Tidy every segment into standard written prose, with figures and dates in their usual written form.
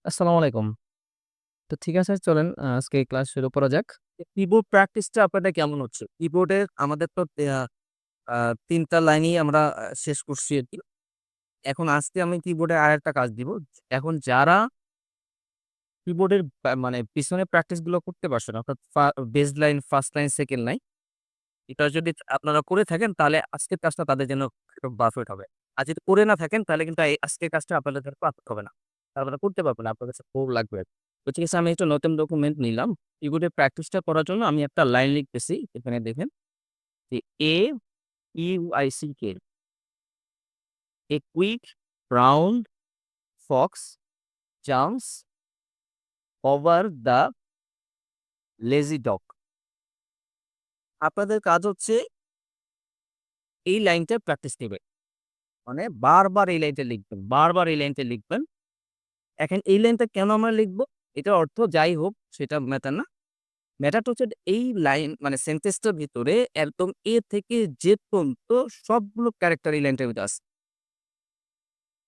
আসসালামু আলাইকুম। তো ঠিক আছে চলেন আজকে ক্লাস শুরু করা যাক। কিবোর্ড প্র্যাকটিসটা আপনাদের কেমন হচ্ছে? কিবোর্ডের আমাদের তো আ আ ৩ টা লাইনই আমরা শেষ করছি আরকি। এখন আজকে আমি কিবোর্ডের আরেকটা কাজ দিব। এখন যারা কিবোর্ডের মানে পিছনে প্র্যাকটিস গুলো করতে পারছেন অর্থাৎ base line, first line, second line এটা যদি আপনারা করে থাকেন তাহলে আজকের কাজটা তাদের জন্য একদম পারফেক্ট হবে। আর যদি করে না থাকেন তাহলে কিন্তু এই আজকের কাজটা আপনাদের জন্য পারফেক্ট হবে না। আপনারা করতে পারবেন না। আপনার কাছে বোর লাগবে। তো ঠিক আছে আমি একটা নতুন ডকুমেন্ট নিলাম। কিবোর্ডে প্র্যাকটিসটা করার জন্য আমি একটা লাইন লিখতেছি। এখানে দেখেন যে AQUICK A quick brown fox jumps over the lazy dog. আপনাদের কাজ হচ্ছে এই লাইনটা প্র্যাকটিস নিবেন। মানে বারবার এই লাইনটা লিখবেন, বারবার এই লাইনটা লিখবেন। এখন এই লাইনটা কেন আমরা লিখব? এটার অর্থ যাই হোক সেটা ম্যাটার না। ম্যাটারটা হচ্ছে এই লাইন মানে সেন্টেন্সটার ভিতরে একদম A থেকে Z পর্যন্ত সবগুলো ক্যারেক্টার এই লাইনটার ভিতরে আছে।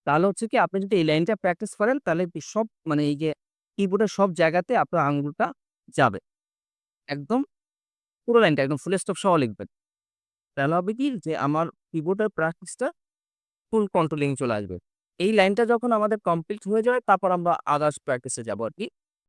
তাহলে হচ্ছে কি আপনি যদি এই লাইনটা প্র্যাকটিস করেন তাহলে সব মানে এই যে কিবোর্ডের সব জায়গাতে আপনার আঙুলটা যাবে। একদম পুরো লাইনটা একদম ফুল স্টপ সহ লিখবেন। তাহলে হবে কি যে আমার কিবোর্ডের প্র্যাকটিসটা ফুল কন্ট্রোলিং চলে আসবে। এই লাইনটা যখন আমাদের কমপ্লিট হয়ে যায় তারপর আমরা আদার্স প্র্যাকটিস এ যাবো আরকি।